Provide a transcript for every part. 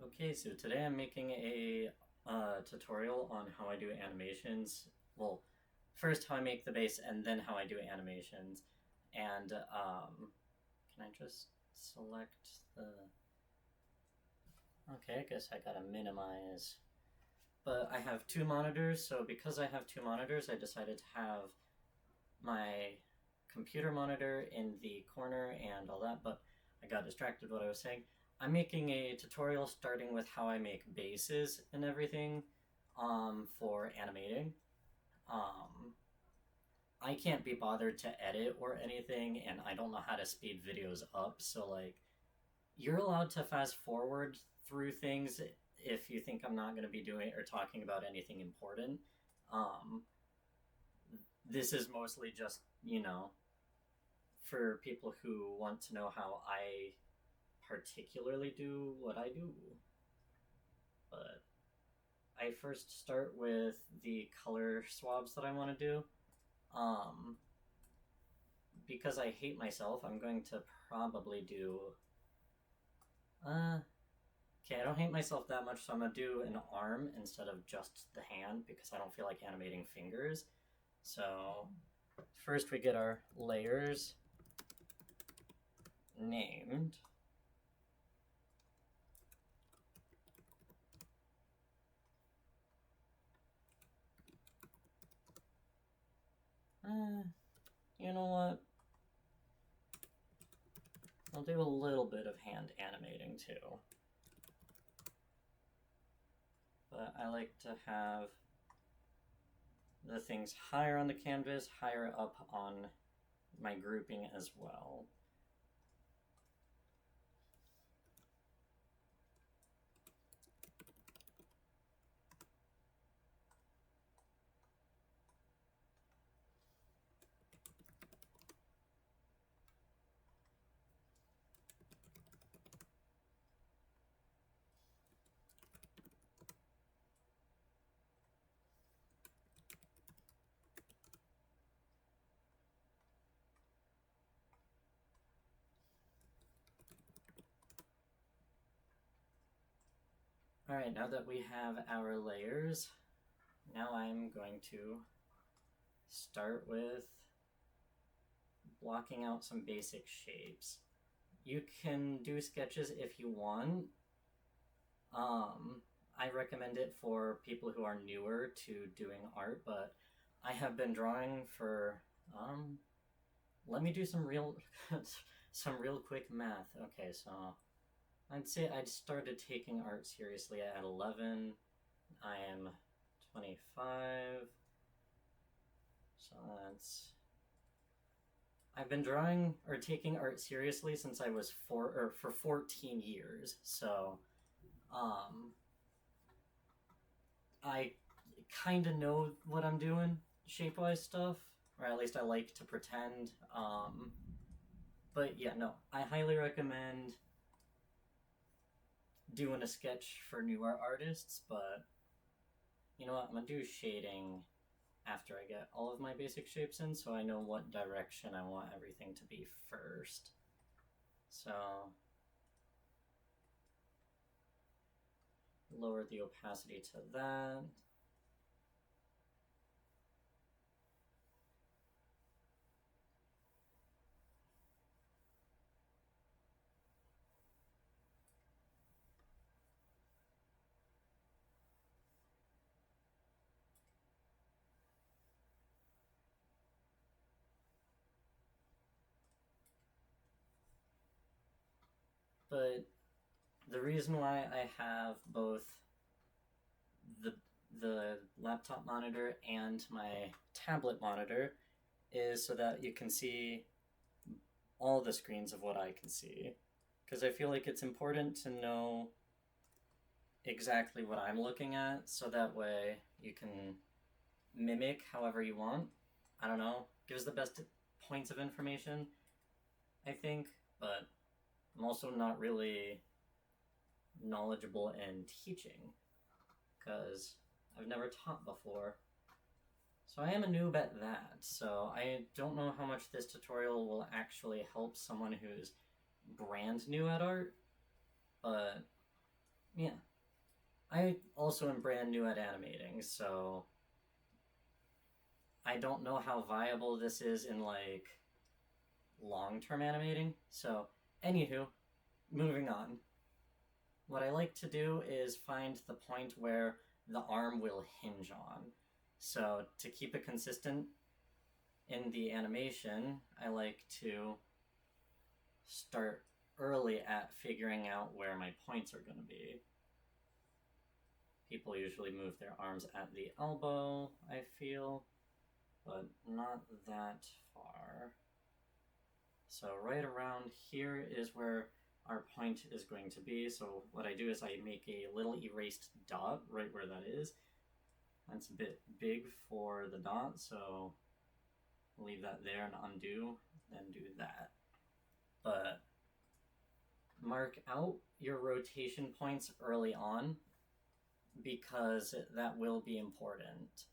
Okay, so today I'm making a tutorial on how I do animations. Well, first how I make the base and then how I do animations. And can I just select the... Okay, I guess I gotta minimize. But I have two monitors, so because I have two monitors, I decided to have my computer monitor in the corner and all that, but I got distracted what I was saying. I'm making a tutorial starting with how I make bases and everything for animating. Um, I can't be bothered to edit or anything, and I don't know how to speed videos up, so like, you're allowed to fast forward through things if you think I'm not going to be doing or talking about anything important. Um, this is mostly just, for people who want to know how I particularly do what I do. But I first start with the color swabs that I want to do. Um, because I hate myself, I'm going to probably do. Okay, I don't hate myself that much, so I'm gonna do an arm instead of just the hand because I don't feel like animating fingers. So, first we get our layers named. You know what? I'll do a little bit of hand animating too. But I like to have the things higher on the canvas, higher up on my grouping as well. Alright, now that we have our layers, now I'm going to start with blocking out some basic shapes. You can do sketches if you want. I recommend it for people who are newer to doing art, but I have been drawing for let me do some real some real quick math. Okay, so I'd say I started taking art seriously at 11. I am 25. So that's... I've been drawing or taking art seriously since I was for 14 years. So I kind of know what I'm doing shape-wise stuff, or at least I like to pretend. But yeah, no, I highly recommend doing a sketch for newer artists, but you know what, I'm gonna do shading after I get all of my basic shapes in so I know what direction I want everything to be first. So lower the opacity to that. But the reason why I have both the the laptop monitor and my tablet monitor is so that you can see all the screens of what I can see. Because I feel like it's important to know exactly what I'm looking at so that way you can mimic however you want. I don't know, gives the best points of information, I think, but I'm also not really knowledgeable in teaching because I've never taught before. So I am a noob at that, so I don't know how much this tutorial will actually help someone who's brand new at art, but Yeah. I also am brand new at animating, so I don't know how viable this is in like long term animating. So, anywho, moving on. What I like to do is find the point where the arm will hinge on. So, to keep it consistent in the animation, I like to start early at figuring out where my points are going to be. People usually move their arms at the elbow, I feel, but not that far. So right around here is where our point is going to be. So what I do is I make a little erased dot right where that is. That's a bit big for the dot, so leave that there and undo, then do that. But mark out your rotation points early on because that will be important.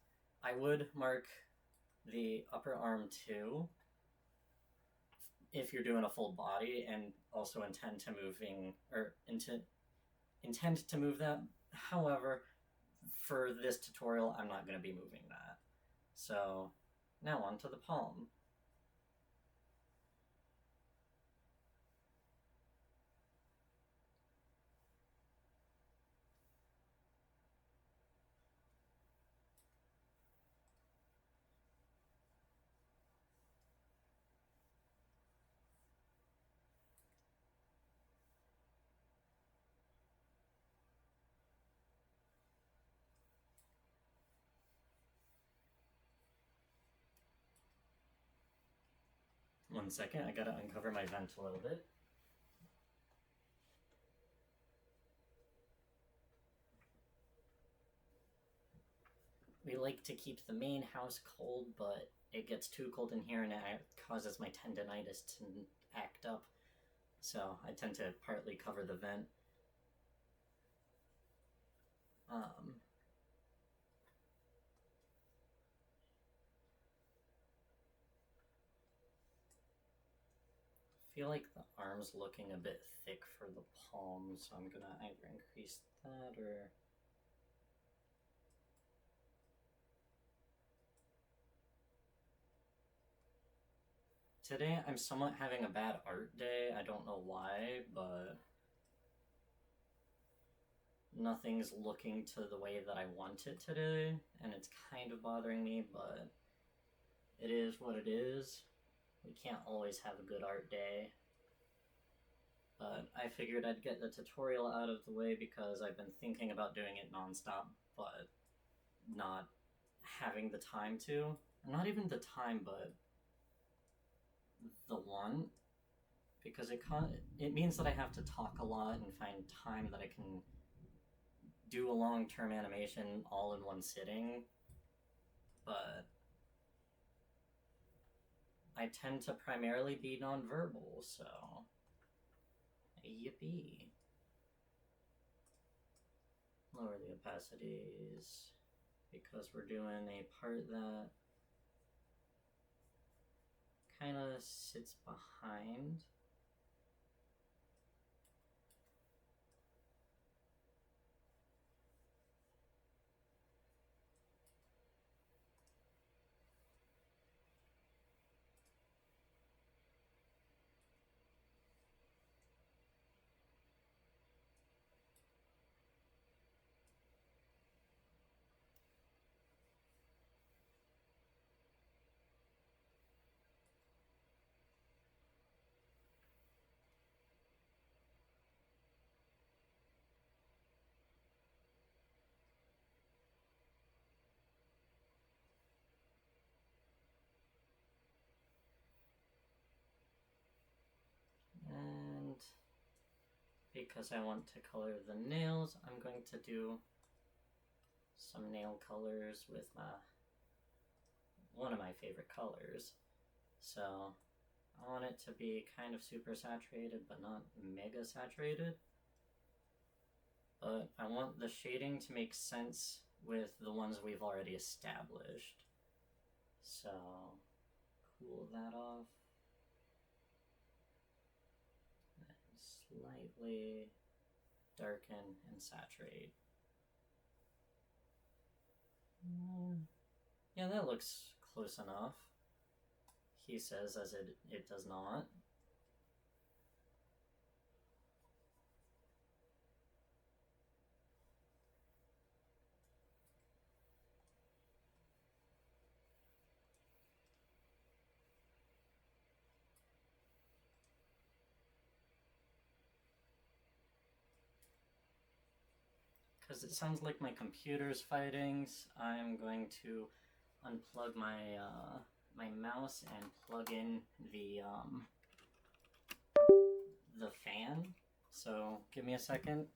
I would mark the upper arm too if you're doing a full body and also intend to move that. However, for this tutorial, I'm not going to be moving that. So now on to the palm. One second, I gotta uncover my vent a little bit. We like to keep the main house cold, but it gets too cold in here and it causes my tendonitis to act up. So I tend to partly cover the vent. I feel like the arm's looking a bit thick for the palm, so I'm gonna either increase that or... Today I'm somewhat having a bad art day. I don't know why, but nothing's looking to the way that I want it today, and it's kind of bothering me, but it is what it is. We can't always have a good art day. But I figured I'd get the tutorial out of the way because I've been thinking about doing it nonstop, but not having the time to. Not even the time, but the want. Because it means that I have to talk a lot and find time that I can do a long-term animation all in one sitting. But I tend to primarily be nonverbal, so yippee. Lower the opacities because we're doing a part that kind of sits behind. And because I want to color the nails, I'm going to do some nail colors with one of my favorite colors. So I want it to be kind of super saturated, but not mega saturated. But I want the shading to make sense with the ones we've already established. So cool that off. And slightly darken, and saturate. Yeah, that looks close enough. He says as it does not. Because it sounds like my computer's fighting, I'm going to unplug my mouse and plug in the fan. So give me a second,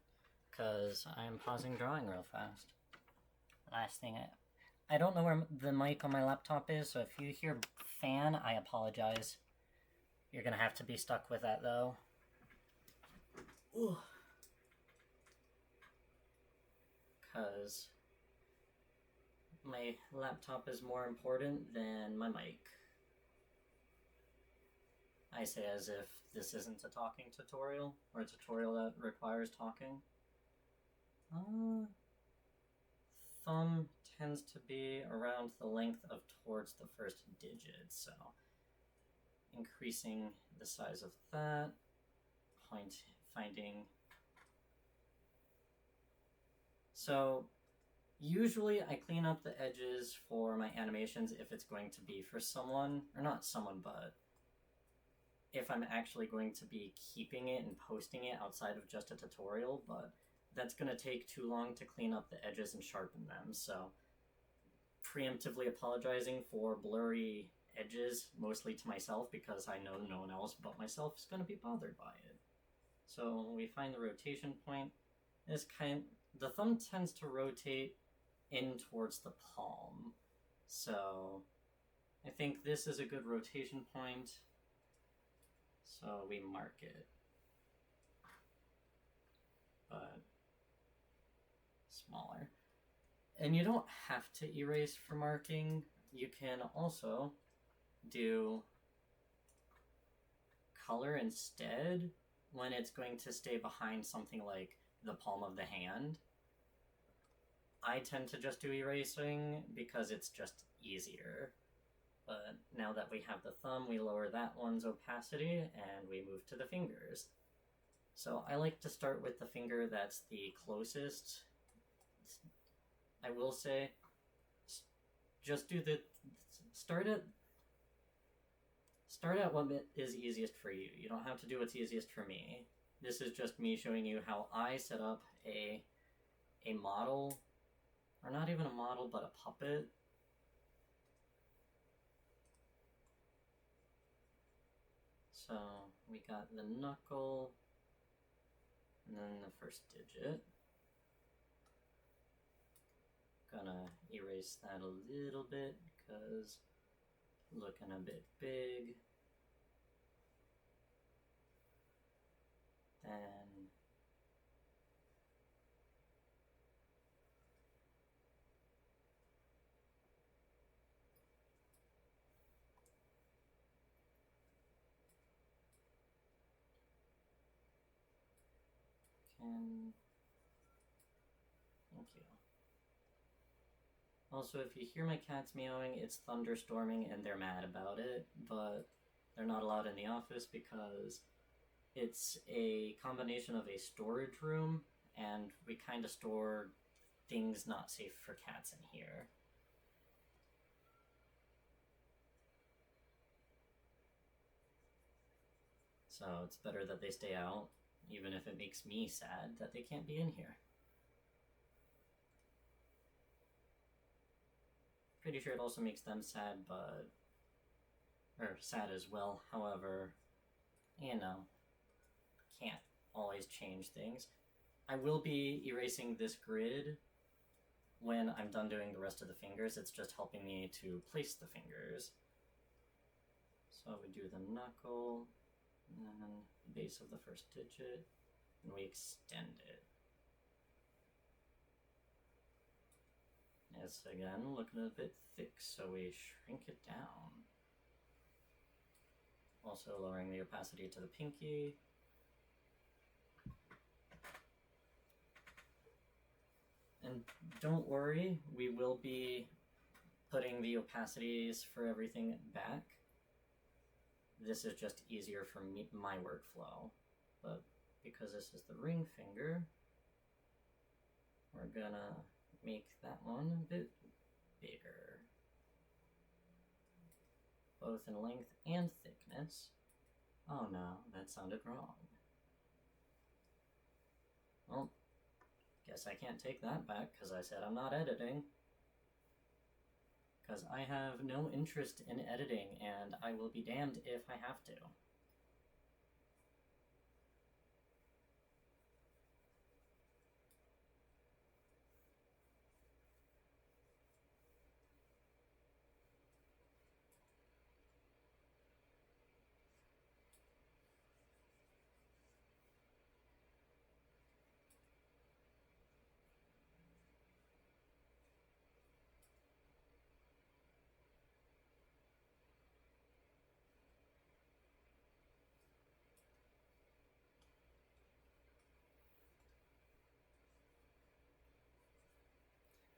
because I'm pausing drawing real fast. Last thing, I don't know where the mic on my laptop is, so if you hear fan, I apologize. You're gonna have to be stuck with that though. Because my laptop is more important than my mic. I say as if this isn't a talking tutorial, or a tutorial that requires talking. Thumb tends to be around the length of towards the first digit, so increasing the size of that, finding. So usually I clean up the edges for my animations if it's going to be for someone, or not someone, but if I'm actually going to be keeping it and posting it outside of just a tutorial, but that's going to take too long to clean up the edges and sharpen them, so preemptively apologizing for blurry edges, mostly to myself, because I know no one else but myself is going to be bothered by it. So we find the rotation point. The thumb tends to rotate in towards the palm, so I think this is a good rotation point, so we mark it. But smaller. And you don't have to erase for marking. You can also do color instead when it's going to stay behind something like the palm of the hand. I tend to just do erasing because it's just easier. But now that we have the thumb, we lower that one's opacity and we move to the fingers. So I like to start with the finger that's the closest. I will say, just do the start at what is easiest for you. You don't have to do what's easiest for me. This is just me showing you how I set up a model, or not even a model, but a puppet. So we got the knuckle, and then the first digit. Gonna erase that a little bit because looking a bit big. Then thank you. Also, if you hear my cats meowing, it's thunderstorming and they're mad about it, but they're not allowed in the office because it's a combination of a storage room, and we kind of store things not safe for cats in here. So it's better that they stay out, even if it makes me sad that they can't be in here. Pretty sure it also makes them sad, or sad as well. However, you know, can't always change things. I will be erasing this grid when I'm done doing the rest of the fingers. It's just helping me to place the fingers. So we do the knuckle, and then the base of the first digit, and we extend it. It's again looking a bit thick, so we shrink it down. Also lowering the opacity to the pinky. And don't worry, we will be putting the opacities for everything back. This is just easier for me, my workflow. But because this is the ring finger, we're gonna make that one a bit bigger, both in length and thickness. Oh no, that sounded wrong. Well, guess I can't take that back because I said I'm not editing. Because I have no interest in editing, and I will be damned if I have to.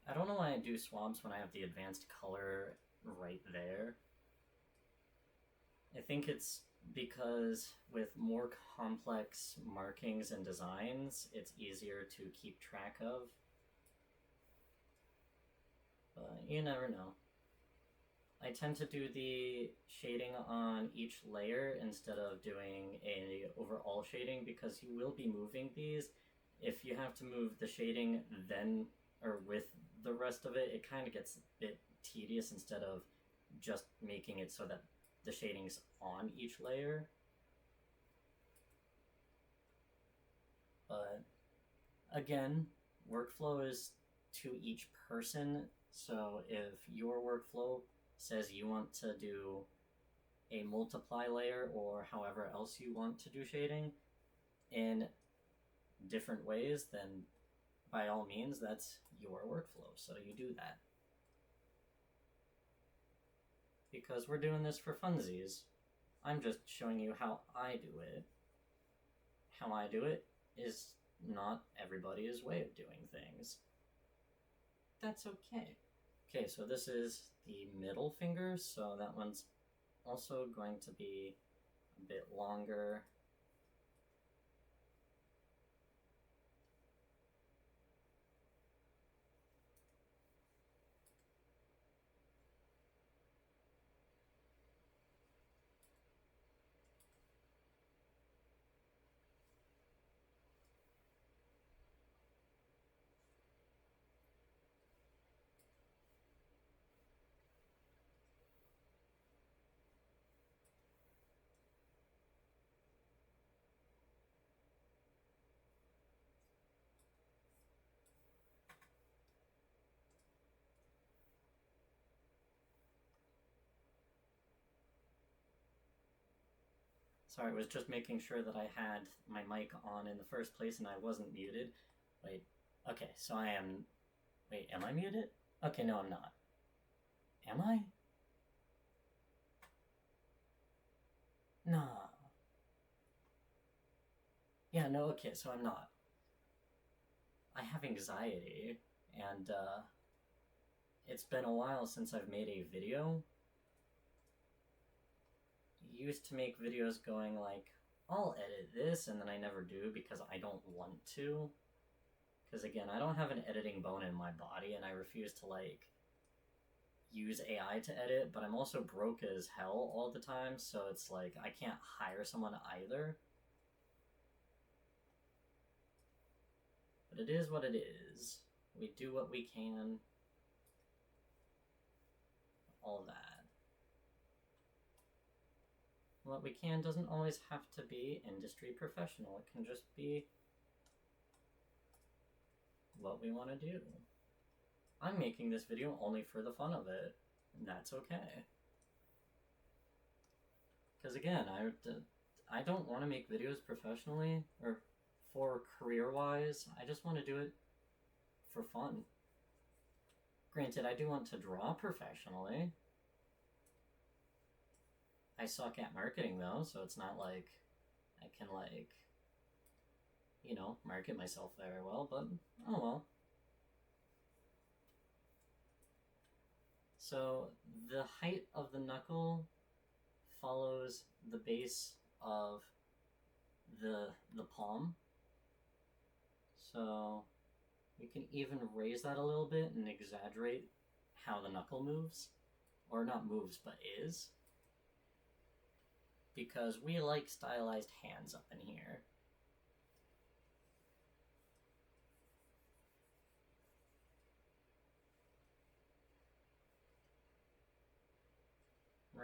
I don't know why I do swabs when I have the advanced color right there. I think it's because with more complex markings and designs, it's easier to keep track of. But you never know. I tend to do the shading on each layer instead of doing a overall shading because you will be moving these. If you have to move the shading then or with the rest of it, it kind of gets a bit tedious instead of just making it so that the shading's on each layer. But again, workflow is to each person, so if your workflow says you want to do a multiply layer or however else you want to do shading in different ways, then by all means, that's your workflow, so you do that. Because we're doing this for funsies. I'm just showing you how I do it. How I do it is not everybody's way of doing things. That's okay. Okay, so this is the middle finger, so that one's also going to be a bit longer. Sorry, I was just making sure that I had my mic on in the first place and I wasn't muted. Wait, okay, so I am... Wait, am I muted? Okay, no, I'm not. Am I? Nah. Yeah, no, okay, so I'm not. I have anxiety, and it's been a while since I've made a video. I used to make videos going like, I'll edit this, and then I never do because I don't want to. Because again, I don't have an editing bone in my body, and I refuse to like use AI to edit, but I'm also broke as hell all the time, so it's like I can't hire someone either. But it is what it is. We do what we can. All that. What we can doesn't always have to be industry professional. It can just be what we want to do. I'm making this video only for the fun of it, and that's okay. Because again, I don't want to make videos professionally, or for career-wise. I just want to do it for fun. Granted, I do want to draw professionally. I suck at marketing though, so it's not like I can like, you know, market myself very well, but oh well. So the height of the knuckle follows the base of the palm. So we can even raise that a little bit and exaggerate how the knuckle moves. Or not moves, but is. Because we like stylized hands up in here.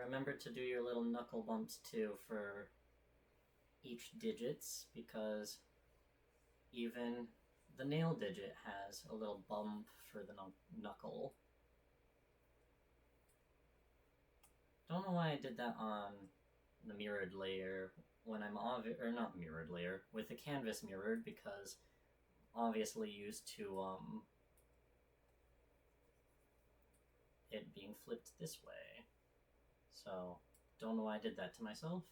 Remember to do your little knuckle bumps too for each digits, because even the nail digit has a little bump for the knuckle. Don't know why I did that on the mirrored layer when I'm or not mirrored layer, with the canvas mirrored, because obviously used to it being flipped this way. So don't know why I did that to myself.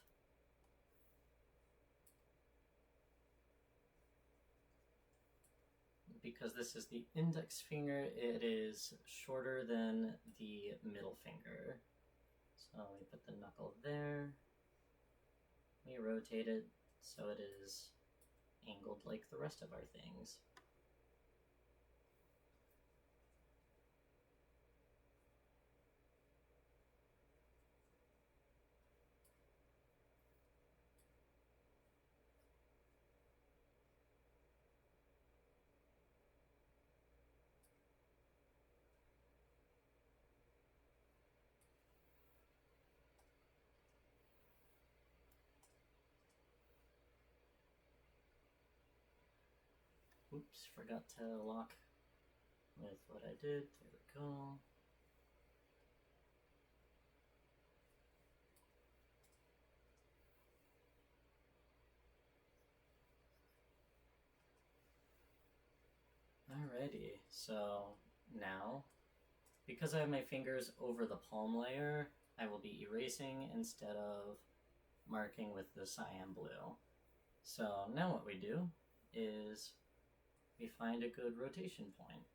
Because this is the index finger, it is shorter than the middle finger. So we put the knuckle there. We rotate it so it is angled like the rest of our things. Oops, forgot to lock with what I did. There we go. Alrighty, so now, because I have my fingers over the palm layer, I will be erasing instead of marking with the cyan blue. So now what we do is we find a good rotation point.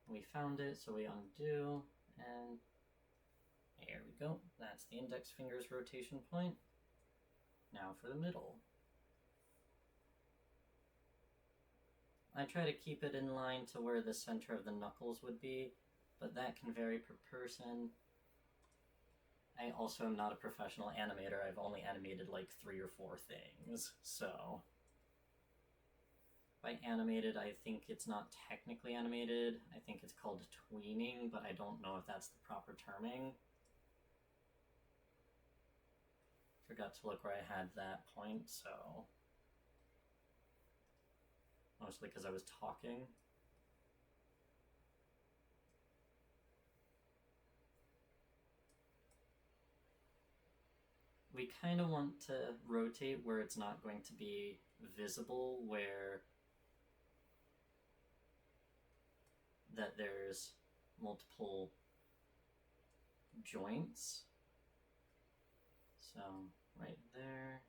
We found it, so we undo, and there we go. That's the index finger's rotation point. Now for the middle. I try to keep it in line to where the center of the knuckles would be, but that can vary per person. I also am not a professional animator. I've only animated like 3 or 4 things, so... By animated, I think it's not technically animated. I think it's called tweening, but I don't know if that's the proper terming. Forgot to look where I had that point, so... Mostly because I was talking. We kind of want to rotate where it's not going to be visible, where that there's multiple joints. So right there,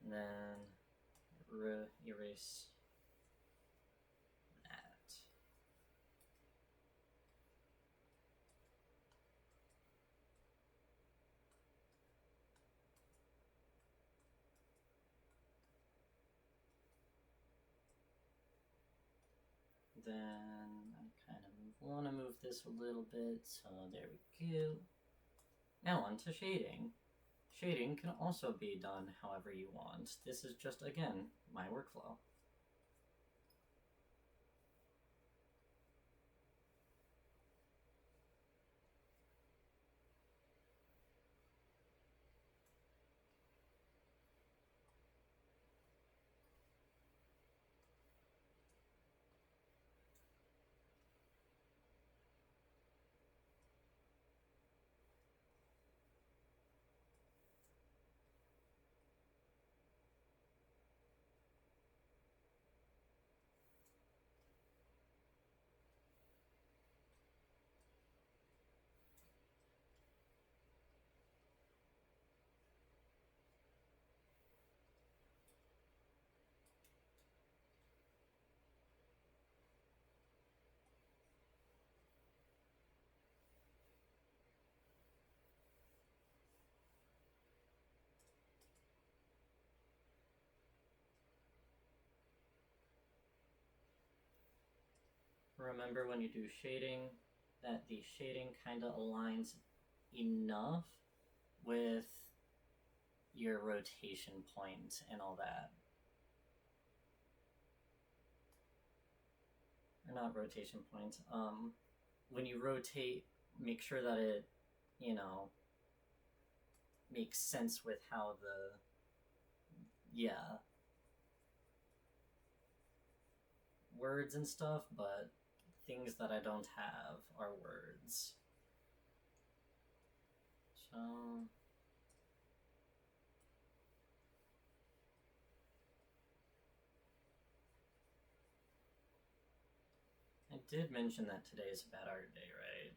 and then erase that. Then I kind of want to move this a little bit, so there we go. Now on to shading. Shading can also be done however you want. This is just, again, my workflow. remember when you do shading that the shading kind of aligns enough with your rotation point and all that. Or not rotation point. When you rotate, make sure that it, you know, makes sense with how the, yeah, words and stuff, but things that I don't have are words. So I did mention that today is a bad art day, right?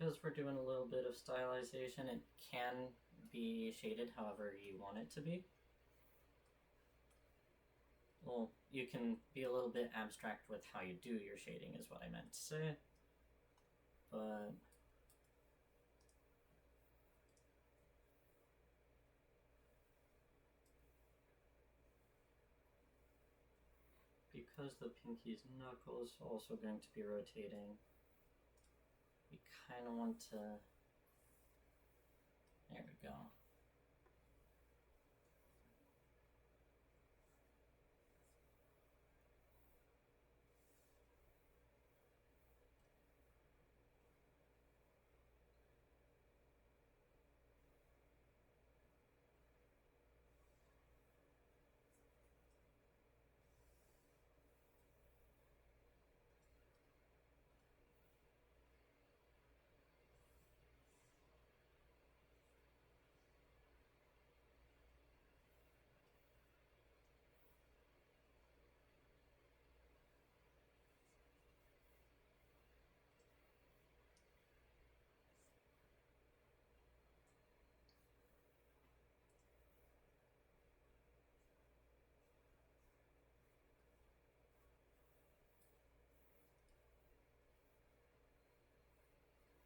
because we're doing a little bit of stylization, it can be shaded however you want it to be. Well, you can be a little bit abstract with how you do your shading is what I meant to say. But because the pinky's knuckle is also going to be rotating, we kind of want to... There we go.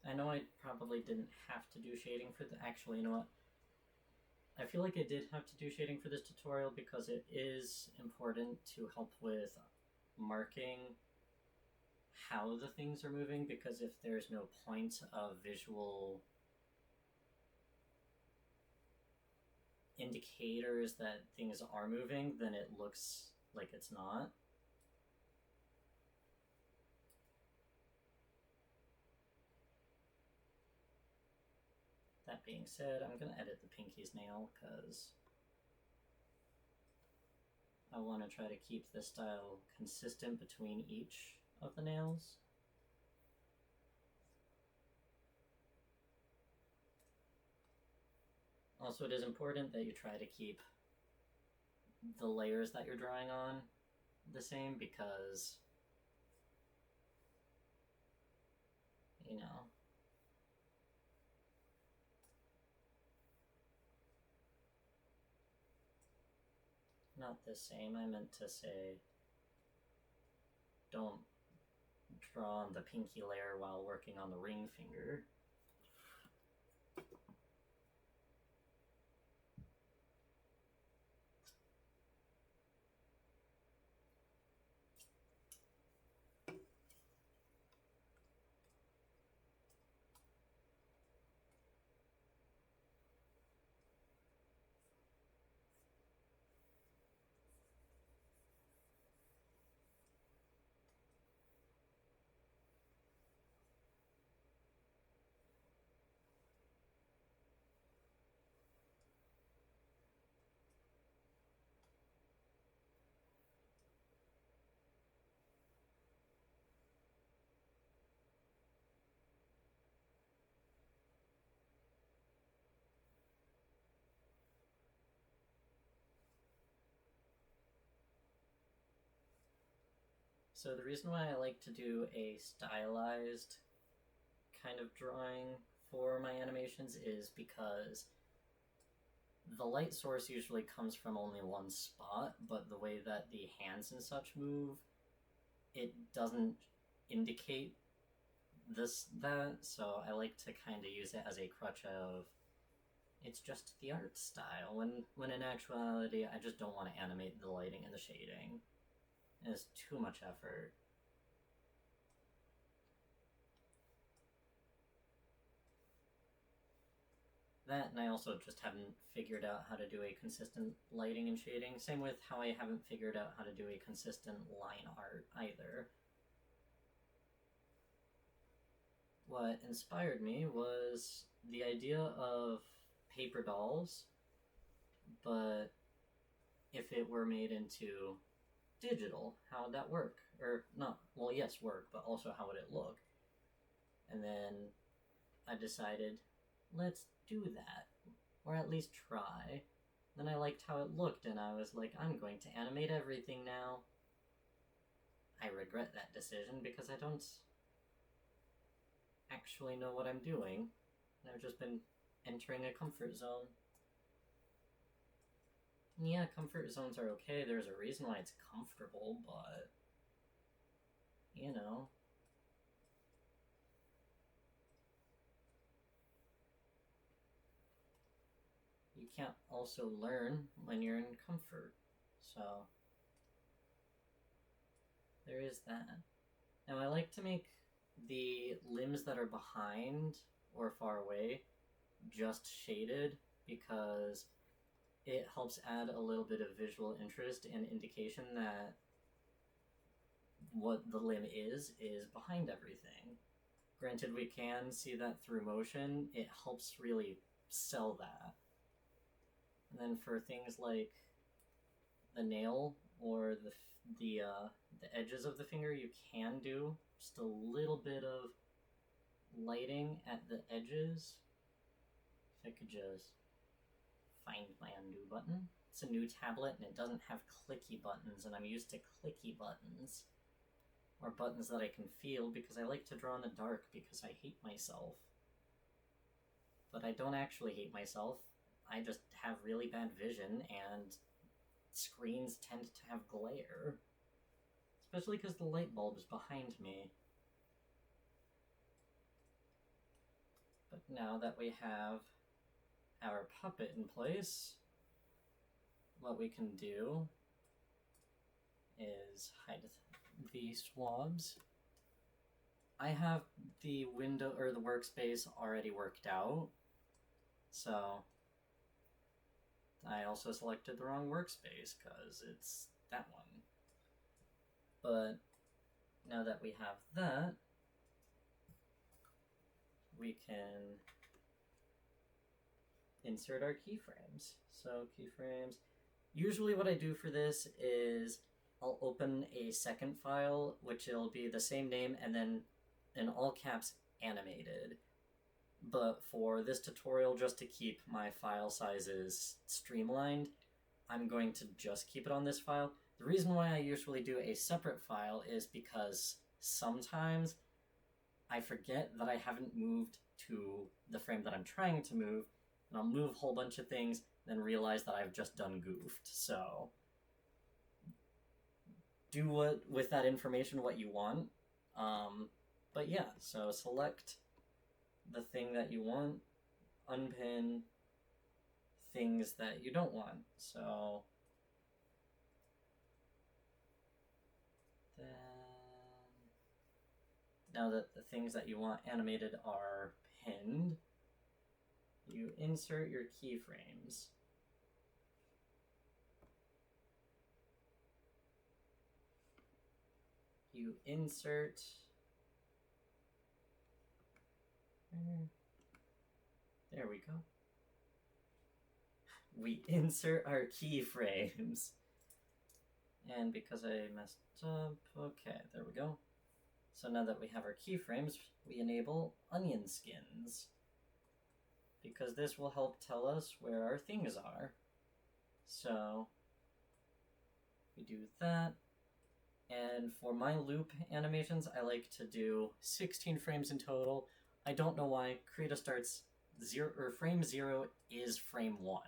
I know I probably didn't have to do shading for the... Actually, you know what? I feel like I did have to do shading for this tutorial because it is important to help with marking how the things are moving, because if there's no point of visual indicators that things are moving, then it looks like it's not. That being said, I'm going to edit the pinky's nail because I want to try to keep the style consistent between each of the nails. Also, it is important that you try to keep the layers that you're drawing on the same because, you know, not the same. I meant to say don't draw on the pinky layer while working on the ring finger. So the reason why I like to do a stylized kind of drawing for my animations is because the light source usually comes from only one spot, but the way that the hands and such move, it doesn't indicate that, so I like to kind of use it as a crutch of it's just the art style, when in actuality I just don't want to animate the lighting and the shading. It's too much effort. That, and I also just haven't figured out how to do a consistent lighting and shading. Same with how I haven't figured out how to do a consistent line art either. What inspired me was the idea of paper dolls, but if it were made into digital, how would that work? Or not, well, yes, work, but also how would it look? And then I decided, let's do that, or at least try. Then I liked how it looked, and I was like, I'm going to animate everything now. I regret that decision because I don't... actually know what I'm doing. I've just been entering a comfort zone. Yeah, comfort zones are okay. There's a reason why it's comfortable, but you know. You can't also learn when you're in comfort. So there is that. Now I like to make the limbs that are behind or far away just shaded because it helps add a little bit of visual interest and indication that what the limb is behind everything. Granted, we can see that through motion. It helps really sell that. And then for things like the nail or the edges of the finger, you can do just a little bit of lighting at the edges. If I could just find my undo button. It's a new tablet and it doesn't have clicky buttons, and I'm used to clicky buttons. Or buttons that I can feel because I like to draw in the dark because I hate myself. But I don't actually hate myself. I just have really bad vision and screens tend to have glare. Especially because the light bulb is behind me. But now that we have our puppet in place, what we can do is hide the swabs. I have the window or the workspace already worked out, so I also selected the wrong workspace because it's that one. But now that we have that, we can insert our keyframes. So keyframes, usually what I do for this is I'll open a second file, which will be the same name and then in all caps animated. But for this tutorial, just to keep my file sizes streamlined, I'm going to just keep it on this file. The reason why I usually do a separate file is because sometimes I forget that I haven't moved to the frame that I'm trying to move, and I'll move a whole bunch of things, then realize that I've just done goofed. So do with that information what you want. But yeah, so select the thing that you want, unpin things that you don't want. So then now that the things that you want animated are pinned, you insert your keyframes. You insert there we go. We insert our keyframes. And because I messed up, okay, there we go. So now that we have our keyframes, we enable onion skins. Because this will help tell us where our things are. So we do that. And for my loop animations, I like to do 16 frames in total. I don't know why. Krita starts frame 0 is frame 1.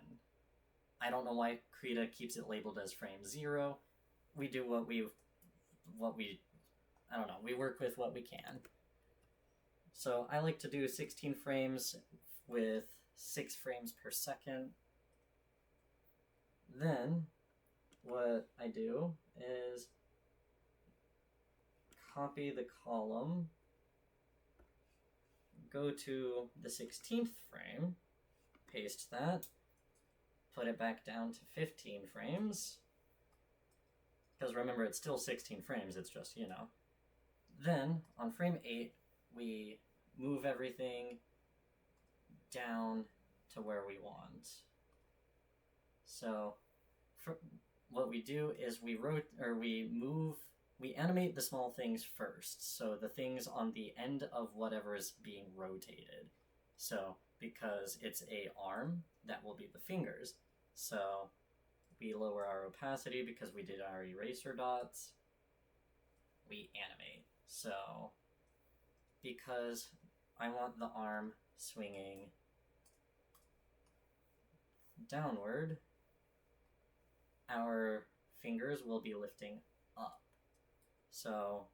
I don't know why Krita keeps it labeled as frame 0. We do what we I don't know, we work with what we can. So I like to do 16 frames with 6 frames per second. Then what I do is copy the column, go to the 16th frame, paste that, put it back down to 15 frames, because remember it's still 16 frames, it's just, you know. Then, on frame 8, we move everything down to where we want. So, what we do is we animate the small things first, so the things on the end of whatever is being rotated. So, because it's a arm, that will be the fingers. So, we lower our opacity because we did our eraser dots. We animate. So, because I want the arm swinging downward. Our fingers will be lifting up. So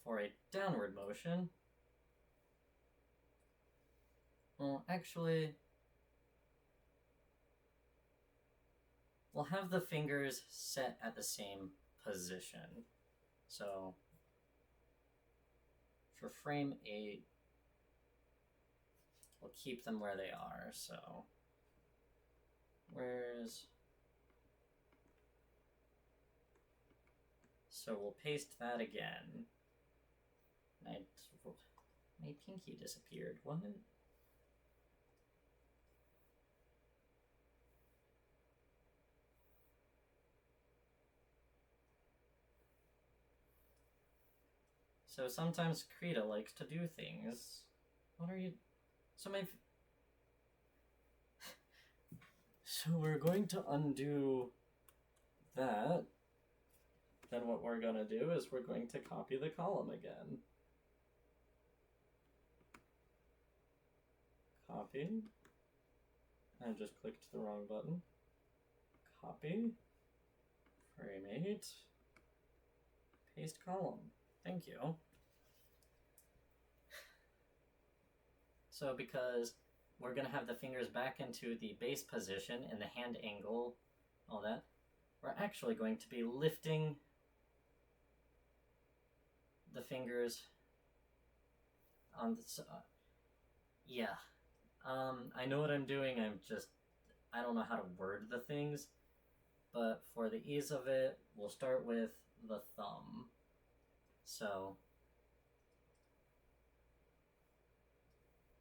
for a downward motion, well, actually, we'll have the fingers set at the same position. So for frame 8, we'll keep them where they are. So so we'll paste that again. My pinky disappeared. What? So sometimes Krita likes to do things. What are you... So So we're going to undo that. Then what we're going to do is we're going to copy the column again. Copy. I just clicked the wrong button. Copy. Frame 8. Paste column. Thank you. So because we're going to have the fingers back into the base position and the hand angle, all that, we're actually going to be lifting the fingers on the... yeah. I know what I'm doing, I don't know how to word the things, but for the ease of it, we'll start with the thumb. So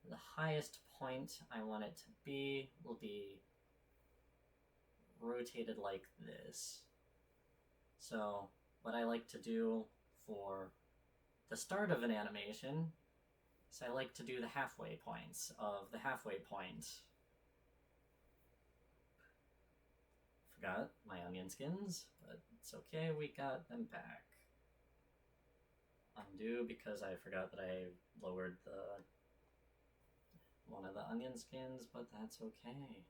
the highest point I want it to be will be rotated like this. So what I like to do for the start of an animation is I like to do the halfway points of the halfway point. Forgot my onion skins, but it's okay, we got them back. Undo because I forgot that I lowered one of the onion skins, but that's okay.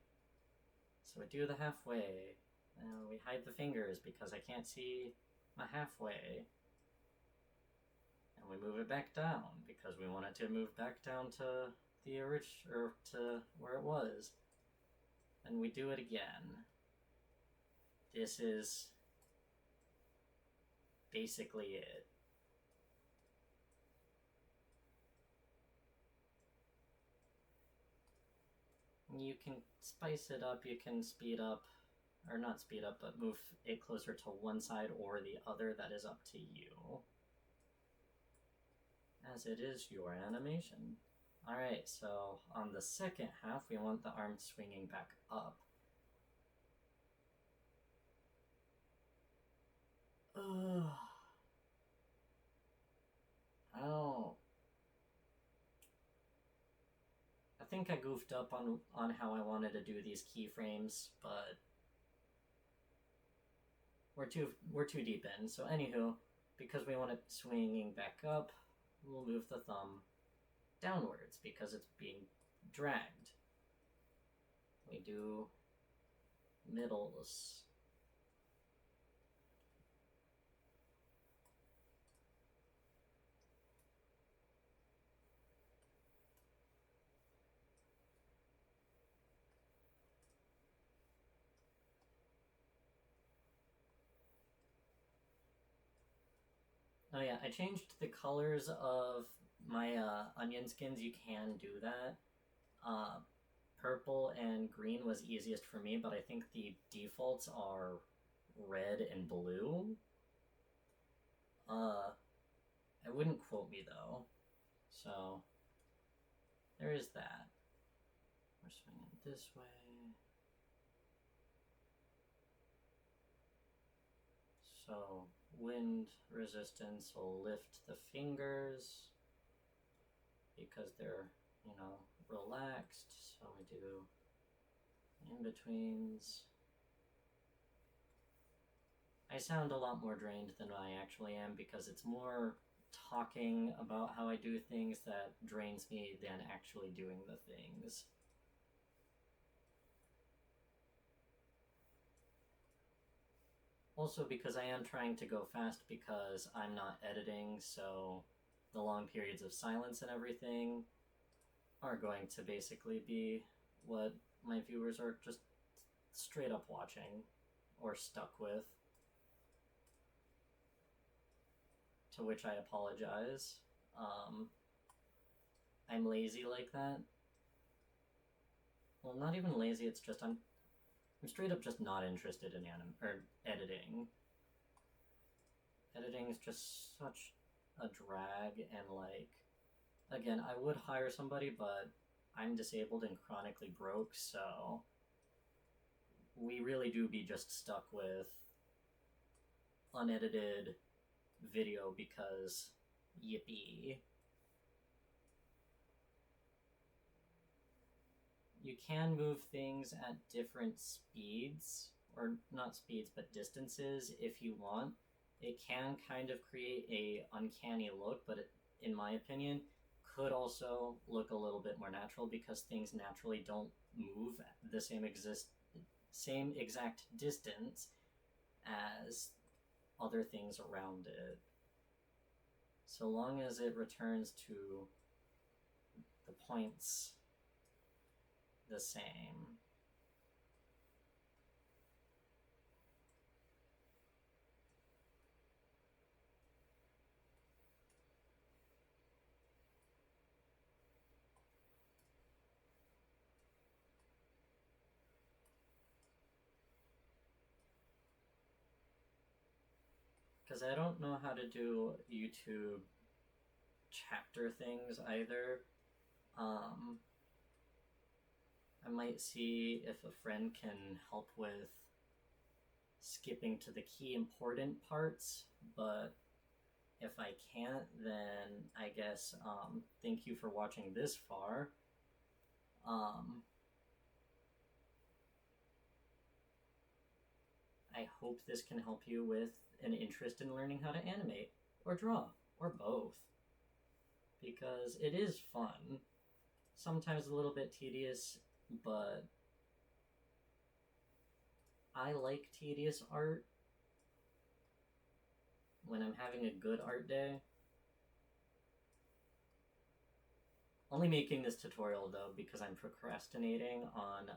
So we do the halfway. We hide the fingers because I can't see my halfway. And we move it back down because we want it to move back down to the or to where it was. And we do it again. This is basically it. You can spice it up, you can speed up, or not speed up, but move it closer to one side or the other. That is up to you, as it is your animation. Alright, so on the second half, we want the arm swinging back up. I think I goofed up on how I wanted to do these keyframes, but we're too deep in. So anywho, because we want it swinging back up, we'll move the thumb downwards because it's being dragged. We do middles. Oh yeah, I changed the colors of my onion skins. You can do that. Purple and green was easiest for me, but I think the defaults are red and blue. It wouldn't quote me though. So there is that. We're swinging this way. So wind resistance will lift the fingers because they're, relaxed. So we do in-betweens. I sound a lot more drained than I actually am because it's more talking about how I do things that drains me than actually doing the things. Also, because I am trying to go fast because I'm not editing, so the long periods of silence and everything are going to basically be what my viewers are just straight up watching or stuck with. To which I apologize. I'm lazy like that. Well, not even lazy, it's just I'm straight up just not interested in editing. Editing is just such a drag, and like, again, I would hire somebody, but I'm disabled and chronically broke, so we really do be just stuck with unedited video because yippee. You can move things at different speeds, or not speeds, but distances if you want. It can kind of create a uncanny look, but it, in my opinion, could also look a little bit more natural because things naturally don't move at the same exact distance as other things around it. So long as it returns to the points the same. Because I don't know how to do YouTube chapter things either. I might see if a friend can help with skipping to the key important parts, but if I can't, then I guess thank you for watching this far. I hope this can help you with an interest in learning how to animate, or draw, or both. Because it is fun. Sometimes a little bit tedious, but I like tedious art when I'm having a good art day. Only making this tutorial though because I'm procrastinating on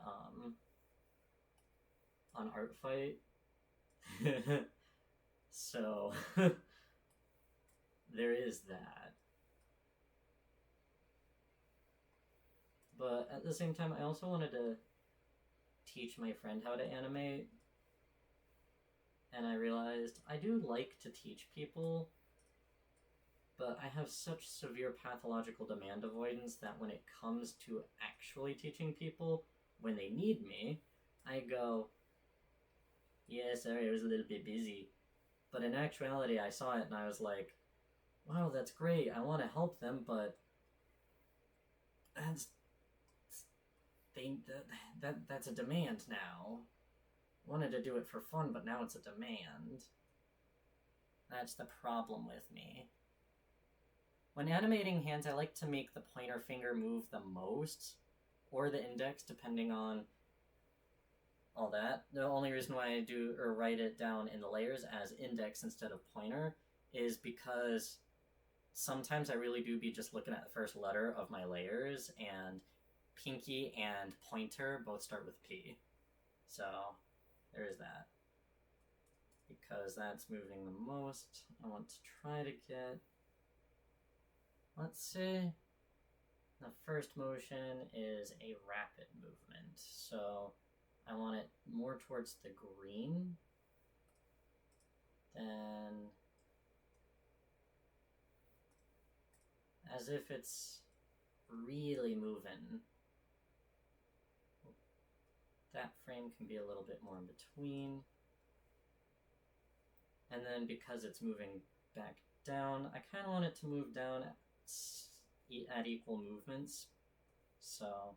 Art Fight. So there is that. But at the same time, I also wanted to teach my friend how to animate. And I realized I do like to teach people, but I have such severe pathological demand avoidance that when it comes to actually teaching people, when they need me, I go, yeah, sorry, I was a little bit busy. But in actuality, I saw it and I was like, wow, that's great, I want to help them, but that's a demand now. I wanted to do it for fun, but now it's a demand. That's the problem with me. When animating hands, I like to make the pointer finger move the most, or the index, depending on all that. The only reason why I do or write it down in the layers as index instead of pointer is because sometimes I really do be just looking at the first letter of my layers, and pinky and pointer both start with P. So there is that. Because that's moving the most, I want to try to get, let's say, the first motion is a rapid movement. So I want it more towards the green. Then, as if it's really moving, that frame can be a little bit more in between. And then because it's moving back down, I kind of want it to move down at equal movements. So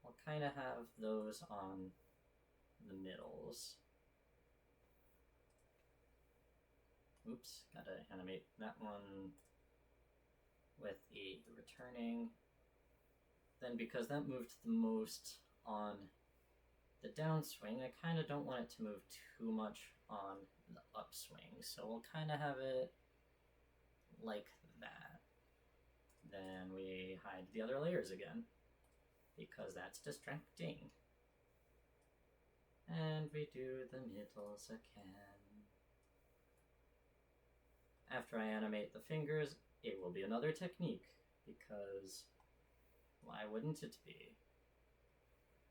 I'll kind of have those on the middles. oops, gotta animate that one with the returning. Then because that moved the most on the downswing, I kind of don't want it to move too much on the upswing, so we'll kind of have it like that. Then we hide the other layers again, because that's distracting. And we do the middles again. After I animate the fingers, it will be another technique, because why wouldn't it be?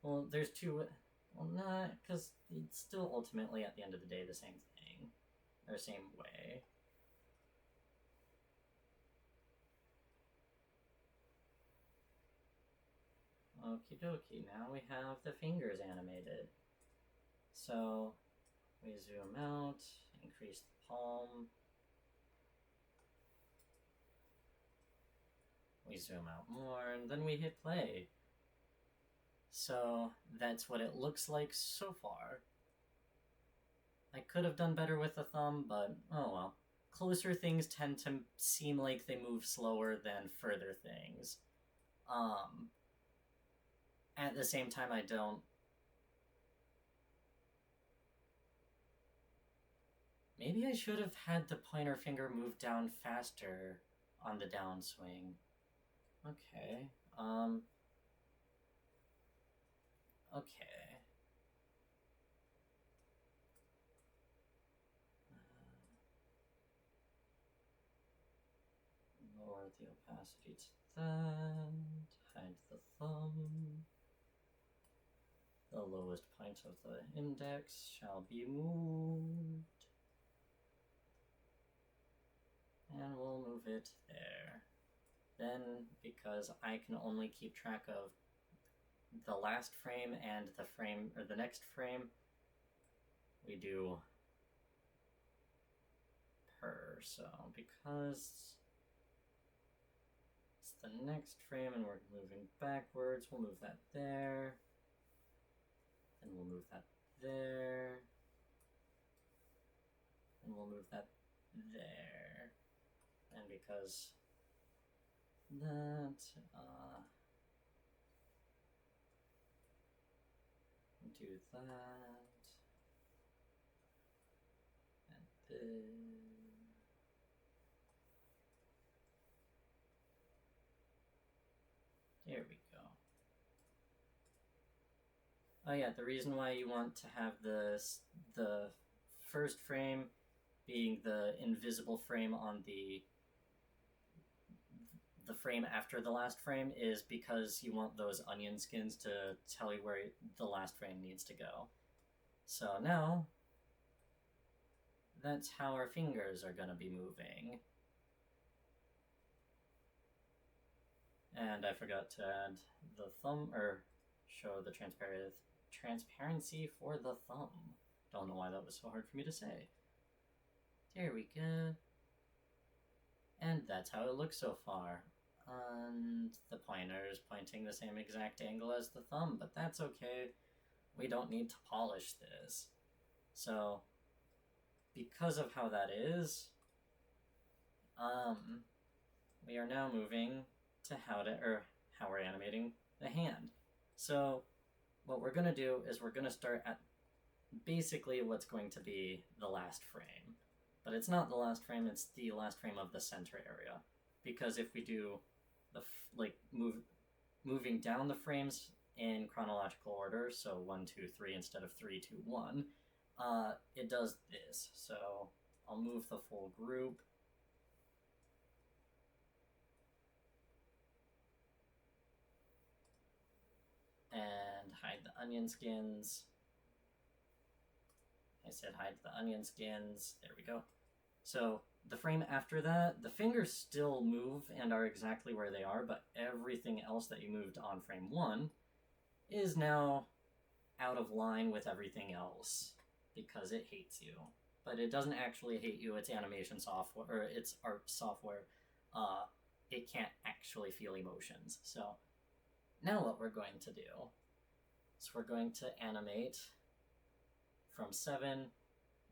Well, there's two... Well, not, because it's still ultimately, at the end of the day, the same thing. Or same way. Okie dokie, now we have the fingers animated. So, we zoom out, increase the palm. We zoom out more, and then we hit play. So, that's what it looks like so far. I could have done better with the thumb, but oh well. Closer things tend to seem like they move slower than further things. At the same time, I don't... Maybe I should have had the pointer finger move down faster on the downswing. Okay, okay. Lower the opacity to that. Hide the thumb. The lowest point of the index shall be moved. And we'll move it there. Then, because I can only keep track of the last frame and the frame, or the next frame, we do per. So, because it's the next frame and we're moving backwards, we'll move that there. And we'll move that there. And we'll move that there. And because that, do that. And then... There we go. Oh yeah, the reason why you want to have the first frame being the invisible frame on the frame after the last frame is because you want those onion skins to tell you where the last frame needs to go. So now, that's how our fingers are going to be moving. And I forgot to add the thumb, or show the transparency for the thumb. Don't know why that was so hard for me to say. There we go. And that's how it looks so far. And the pointer is pointing the same exact angle as the thumb, but that's okay. We don't need to polish this. So, because of how that is, we are now moving to how we're animating the hand. So, what we're going to do is we're going to start at basically what's going to be the last frame. But it's not the last frame, it's the last frame of the center area. Because if we do moving down the frames in chronological order, so 1, 2, 3 instead of 3, 2, 1, it does this. So I'll move the full group. And hide the onion skins. I said hide the onion skins. There we go. So the frame after that, the fingers still move and are exactly where they are, but everything else that you moved on frame 1 is now out of line with everything else because it hates you. But it doesn't actually hate you, it's animation software, or it's art software. It can't actually feel emotions. So now what we're going to do is we're going to animate from 7,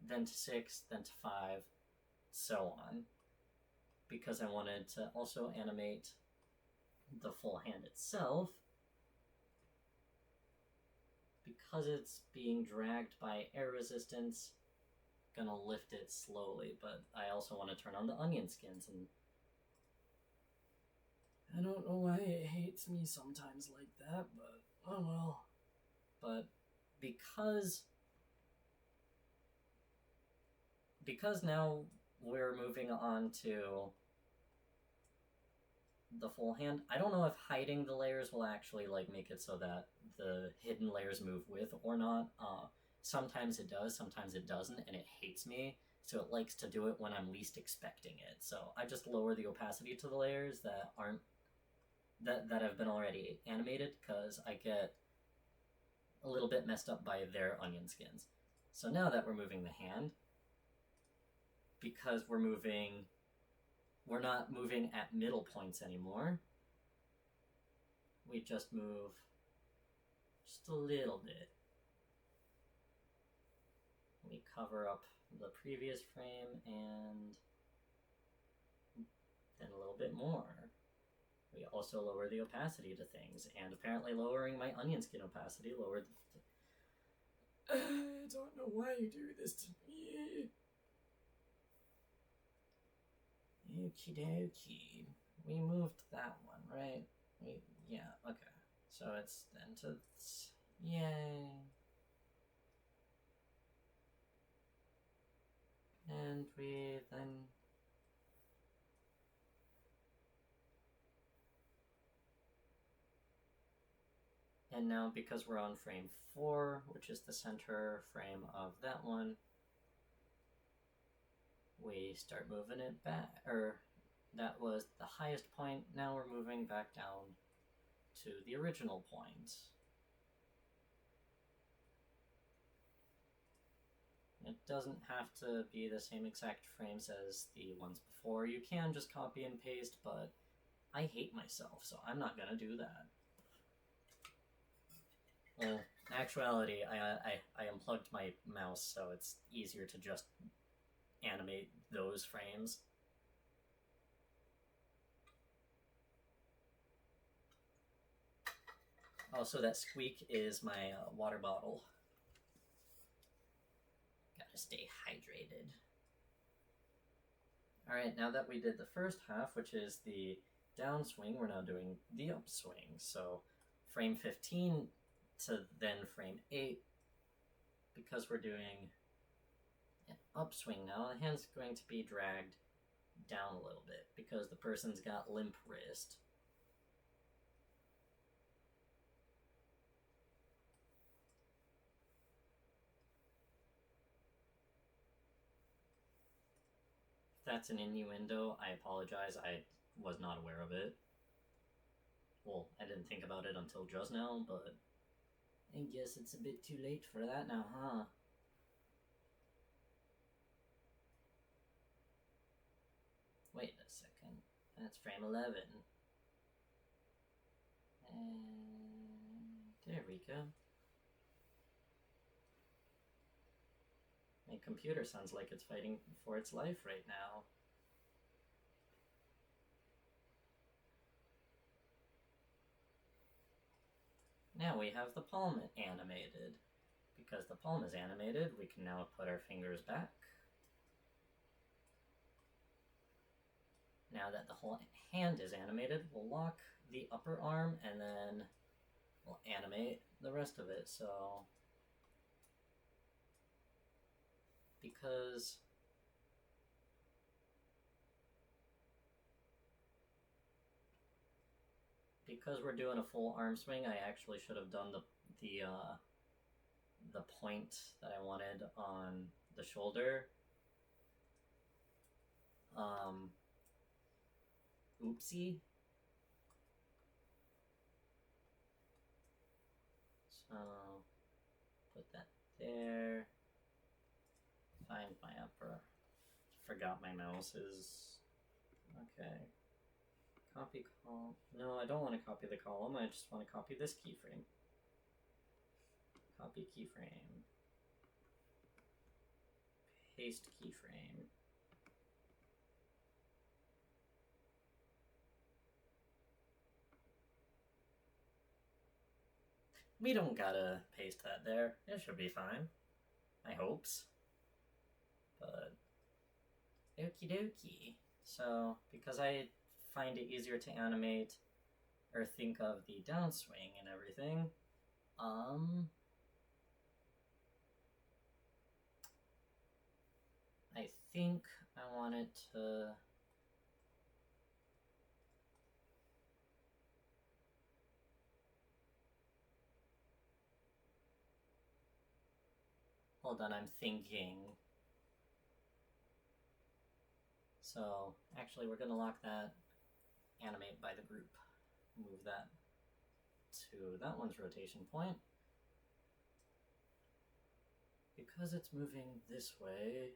then to 6, then to 5, so on, because I wanted to also animate the full hand itself, because it's being dragged by air resistance, gonna lift it slowly, but I also want to turn on the onion skins, and I don't know why it hates me sometimes like that, but oh well. But because now we're moving on to the full hand, I don't know if hiding the layers will actually like make it so that the hidden layers move with or not. Sometimes it does, sometimes it doesn't, and it hates me, so it likes to do it when I'm least expecting it. So I just lower the opacity to the layers that aren't that have been already animated, because I get a little bit messed up by their onion skins. So now that we're moving the hand, because we're not moving at middle points anymore, we just move just a little bit. We cover up the previous frame and then a little bit more. We also lower the opacity to things, and apparently lowering my onion skin opacity lowered the... I don't know why you do this to me. Okie dokie. We moved that one, right? Yeah, okay. So it's then to... Yay. And we then... And now, because we're on frame 4, which is the center frame of that one, we start moving it back, or that was the highest point, now we're moving back down to the original point. It doesn't have to be the same exact frames as the ones before. You can just copy and paste, but I hate myself, so I'm not gonna do that. Well, in actuality, I unplugged my mouse, so it's easier to just animate those frames. Also, that squeak is my water bottle. Gotta stay hydrated. Alright, now that we did the first half, which is the downswing, we're now doing the upswing. So frame 15 to then frame 8, because we're doing an upswing now, the hand's going to be dragged down a little bit because the person's got limp wrist. If that's an innuendo, I apologize. I was not aware of it. Well, I didn't think about it until just now, but I guess it's a bit too late for that now, huh? Wait a second. That's frame 11. And there we go. My computer sounds like it's fighting for its life right now. Now we have the palm animated. Because the palm is animated, we can now put our fingers back. Now that the whole hand is animated, we'll lock the upper arm and then we'll animate the rest of it. So, because we're doing a full arm swing, I actually should have done the point that I wanted on the shoulder. Oopsie. So, put that there. Find my upper. Forgot my mouse is... Okay. Copy column. No, I don't want to copy the column. I just want to copy this keyframe. Copy keyframe. Paste keyframe. we don't gotta paste that there. It should be fine. I hopes. But okie dokie. So, because I find it easier to animate or think of the downswing and everything, I think I want it to... Hold on, I'm thinking. So, actually, we're gonna lock that animate by the group. Move that to that one's rotation point. Because it's moving this way,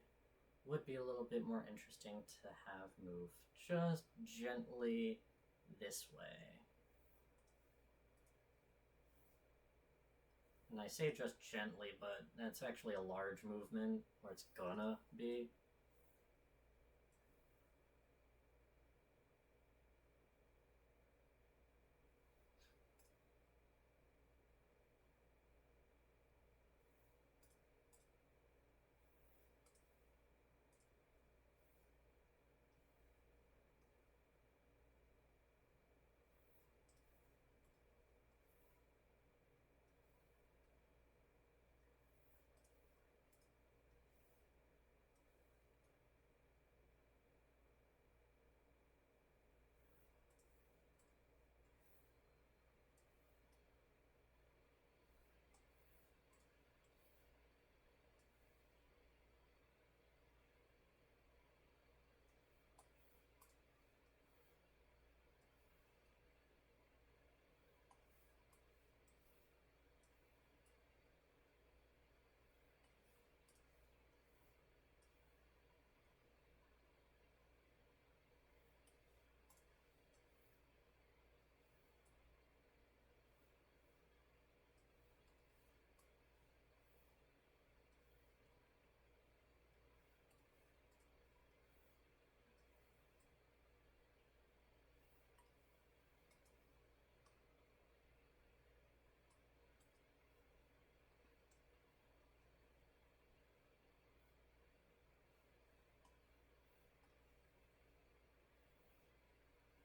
would be a little bit more interesting to have move just gently this way. And I say just gently, but that's actually a large movement where it's gonna be.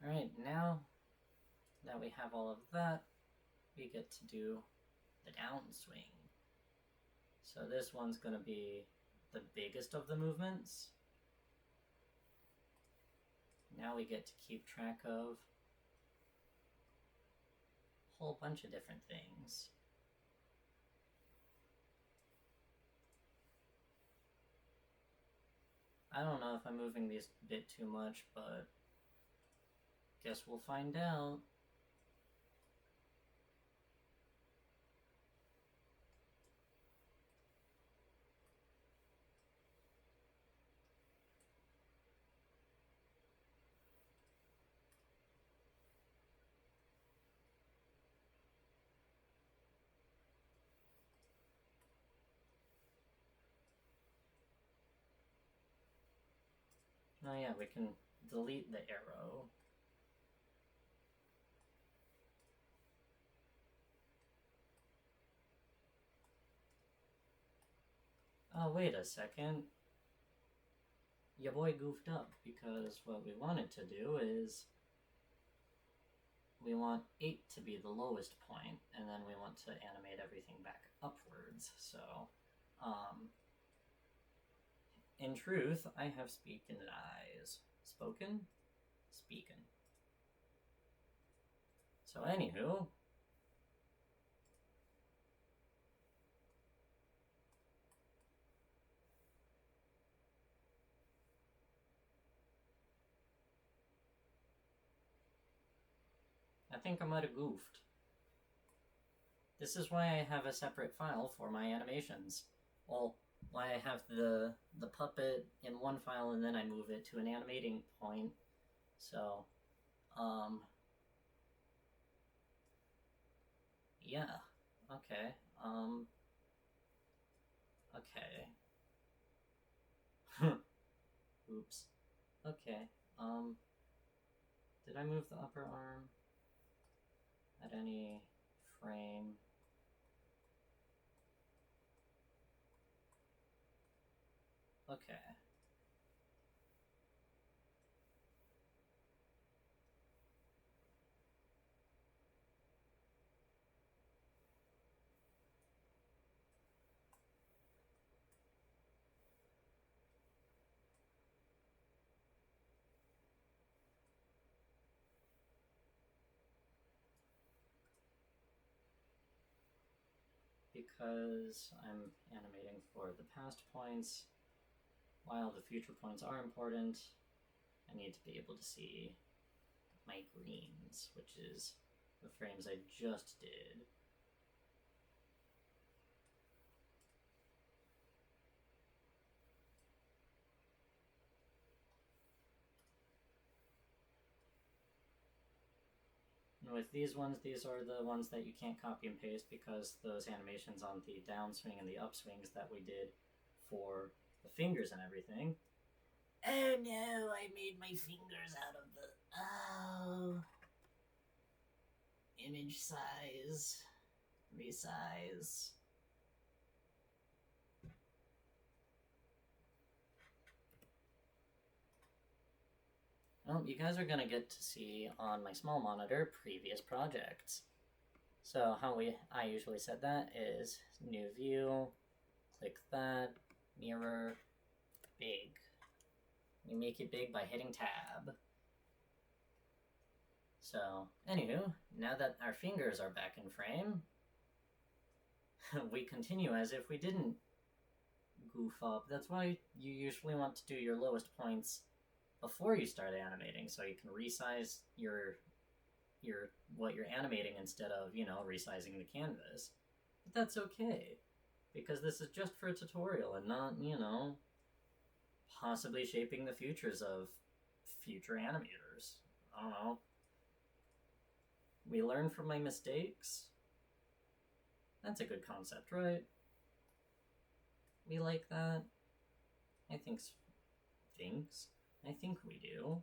Alright, now that we have all of that, we get to do the downswing. So this one's going to be the biggest of the movements. Now we get to keep track of a whole bunch of different things. I don't know if I'm moving these a bit too much, but guess we'll find out. Oh yeah, we can delete the arrow. Oh, wait a second. Your boy goofed up, because what we wanted to do is we want 8 to be the lowest point, and then we want to animate everything back upwards. So, in truth, I have speaken eyes. Spoken? Speaken. So anywho, I think I might have goofed. This is why I have a separate file for my animations. Well, why I have the puppet in one file and then I move it to an animating point. So, yeah, okay, okay. Oops. Okay, did I move the upper arm at any frame? Okay. Because I'm animating for the past points, while the future points are important, I need to be able to see my greens, which is the frames I just did. And with these ones, these are the ones that you can't copy and paste because those animations on the downswing and the upswings that we did for the fingers and everything. Oh no, I made my fingers out of the... Oh. Image size. Resize. Well, you guys are going to get to see on my small monitor previous projects. So how I usually set that is new view, click that, mirror, big. You make it big by hitting tab. So, anywho, now that our fingers are back in frame, we continue as if we didn't goof up. That's why you usually want to do your lowest points before you start animating, so you can resize your what you're animating instead of, resizing the canvas. But that's okay, because this is just for a tutorial and not, possibly shaping the futures of future animators. I don't know. We learn from my mistakes. That's a good concept, right? We like that. I think we do.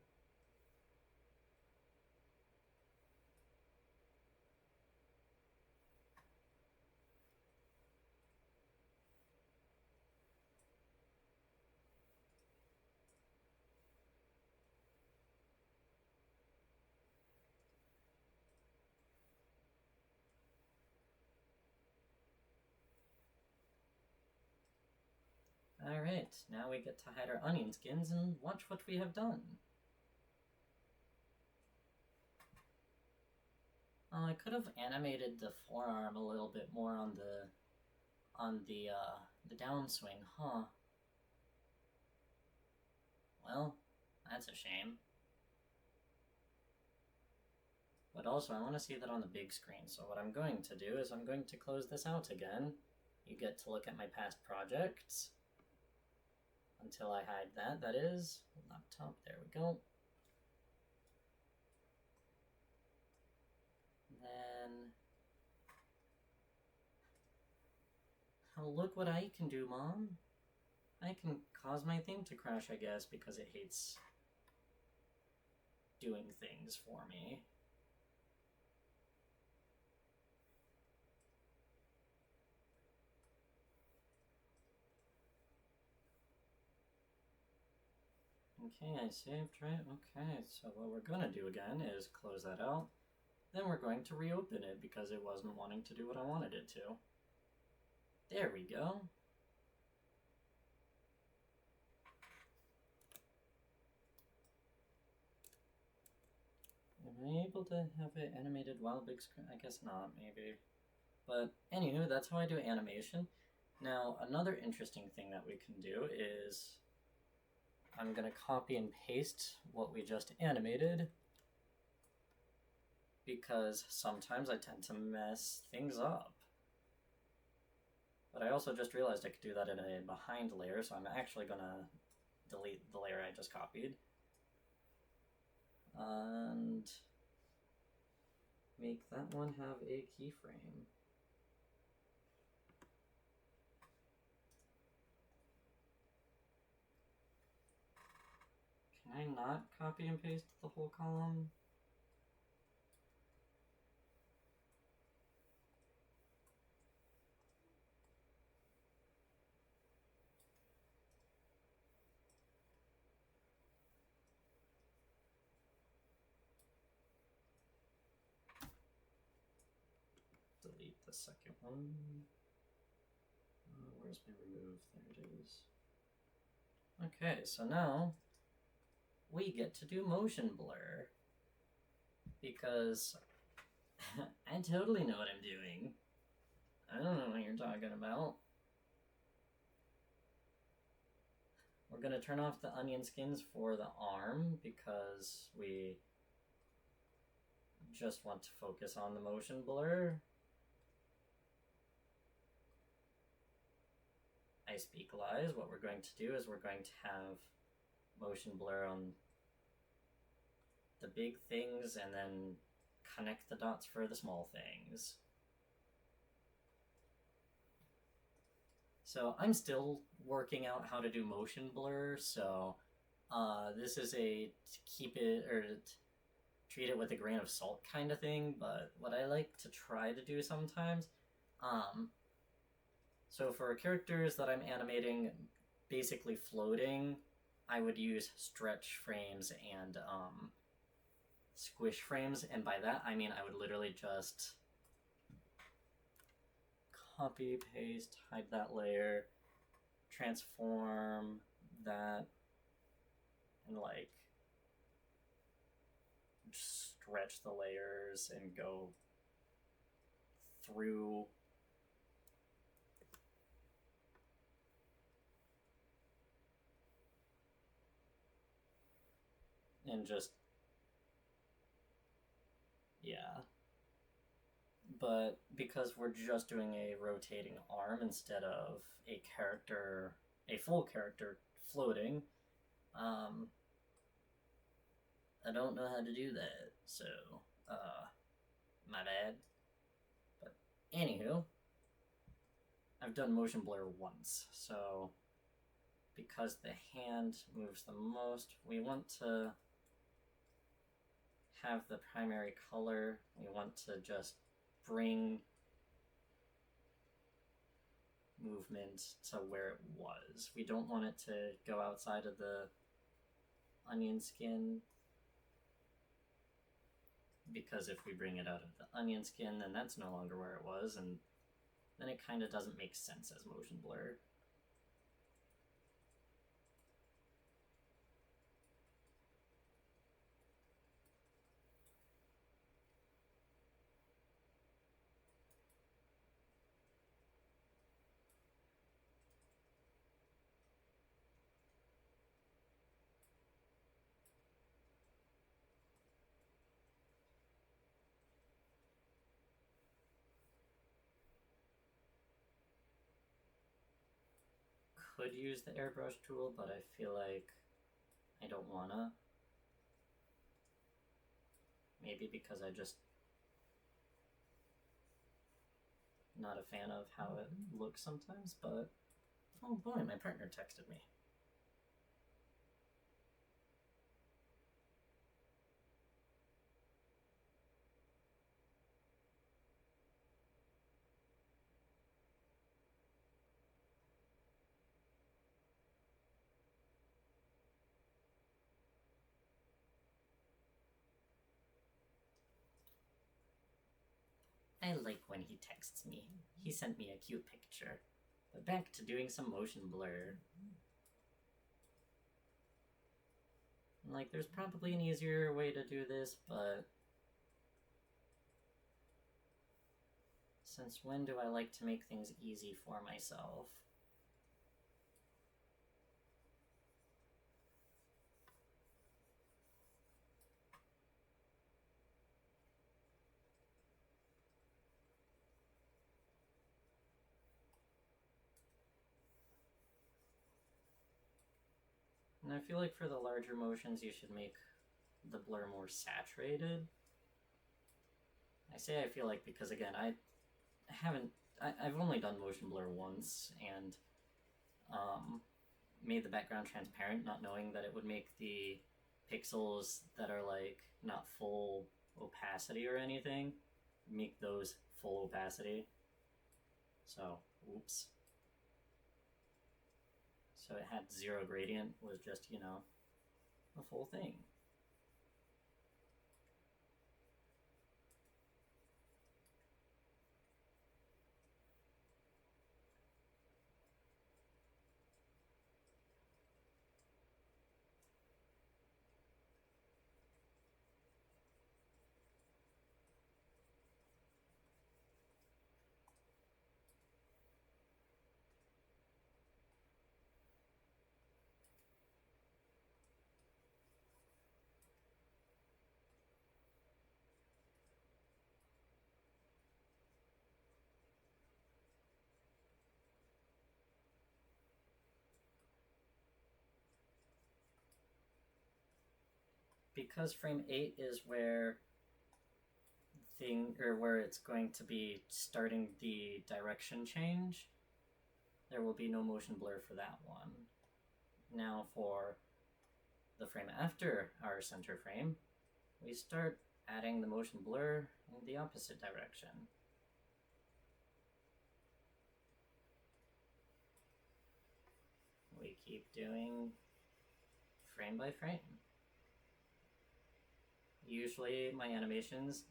Alright, now we get to hide our onion skins and watch what we have done. Oh, I could have animated the forearm a little bit more on the downswing, huh? Well, that's a shame. But also, I want to see that on the big screen, so what I'm going to do is I'm going to close this out again. You get to look at my past projects. Until I hide that, that is. Laptop, there we go. Then... Oh, look what I can do, Mom. I can cause my thing to crash, I guess, because it hates doing things for me. Okay, I saved, right? Okay, so what we're gonna do again is close that out. Then we're going to reopen it because it wasn't wanting to do what I wanted it to. There we go. Am I able to have it animated while big screen? I guess not, maybe. But anywho, that's how I do animation. Now, another interesting thing that we can do is I'm going to copy and paste what we just animated because sometimes I tend to mess things up. But I also just realized I could do that in a behind layer, so I'm actually going to delete the layer I just copied. And make that one have a keyframe. Can I not copy and paste the whole column? delete the second one. Where's my remove? There it is. Okay, so now we get to do motion blur. Because I totally know what I'm doing. I don't know what you're talking about. We're going to turn off the onion skins for the arm because we just want to focus on the motion blur. I speak lies. What we're going to do is we're going to have motion blur on the big things and then connect the dots for the small things. So I'm still working out how to do motion blur, so this is a keep it or treat it with a grain of salt kind of thing, but what I like to try to do sometimes, so for characters that I'm animating basically floating, I would use stretch frames and squish frames, and by that I mean I would literally just copy, paste, hide that layer, transform that, and like just stretch the layers and go through and just, yeah. But because we're just doing a rotating arm instead of a full character floating, I don't know how to do that, so, my bad. But anywho, I've done motion blur once, so because the hand moves the most, we want to have the primary color, we want to just bring movement to where it was. We don't want it to go outside of the onion skin, because if we bring it out of the onion skin, then that's no longer where it was, and then it kind of doesn't make sense as motion blur. Could use the airbrush tool, but I feel like I don't wanna. Maybe because I just not a fan of how it looks sometimes, but oh boy, my partner texted me. I like when he texts me. He sent me a cute picture. But back to doing some motion blur. Like, there's probably an easier way to do this, but since when do I like to make things easy for myself? And I feel like for the larger motions, you should make the blur more saturated. I say I feel like because, again, I've only done motion blur once, and made the background transparent, not knowing that it would make the pixels that are like not full opacity or anything, make those full opacity. So, oops. So it had zero gradient, was just, a full thing. because frame 8 is where where it's going to be starting the direction change, there will be no motion blur for that one. Now for the frame after our center frame, we start adding the motion blur in the opposite direction. We keep doing frame by frame. Usually my animations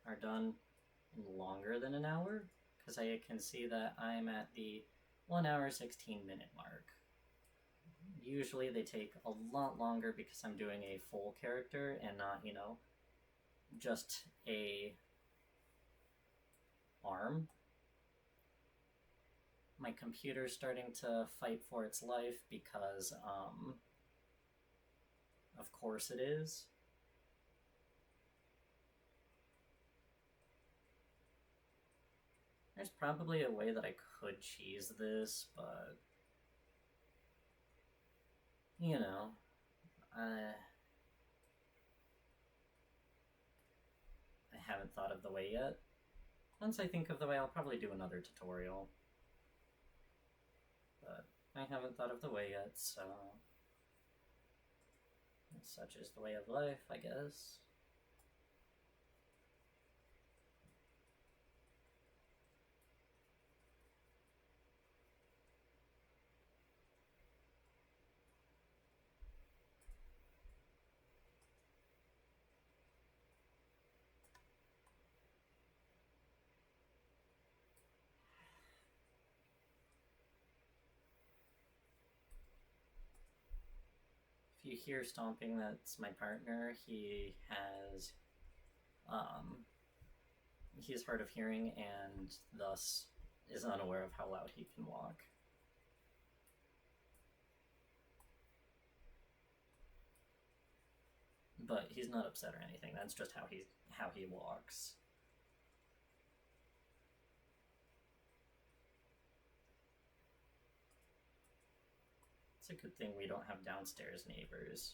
are done in longer than an hour, because I can see that I'm at the 1 hour 16 minute mark. Usually they take a lot longer because I'm doing a full character and not, you know, just a arm. My computer's starting to fight for its life because, of course it is. There's probably a way that I could cheese this, but you know, I haven't thought of the way yet. Once I think of the way, I'll probably do another tutorial. But I haven't thought of the way yet, so such is the way of life, I guess. If you hear stomping, that's my partner. He has, he's hard of hearing and thus is unaware of how loud he can walk. But he's not upset or anything. That's just how he walks. It's a good thing we don't have downstairs neighbors.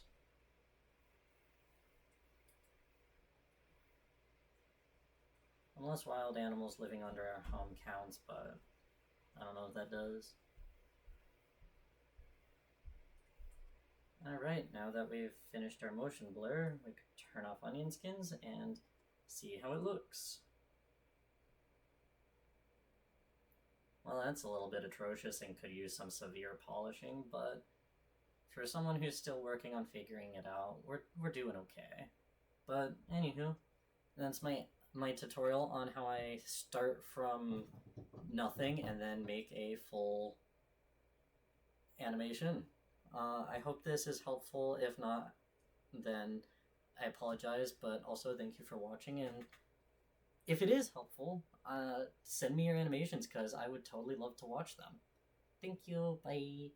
Unless wild animals living under our home counts, but I don't know if that does. Alright, now that we've finished our motion blur, we can turn off onion skins and see how it looks. Well, that's a little bit atrocious and could use some severe polishing, but for someone who's still working on figuring it out, we're doing okay. But anywho, that's my tutorial on how I start from nothing and then make a full animation. I hope this is helpful. If not, then I apologize, but also thank you for watching, and if it is helpful, send me your animations because I would totally love to watch them. Thank you, bye!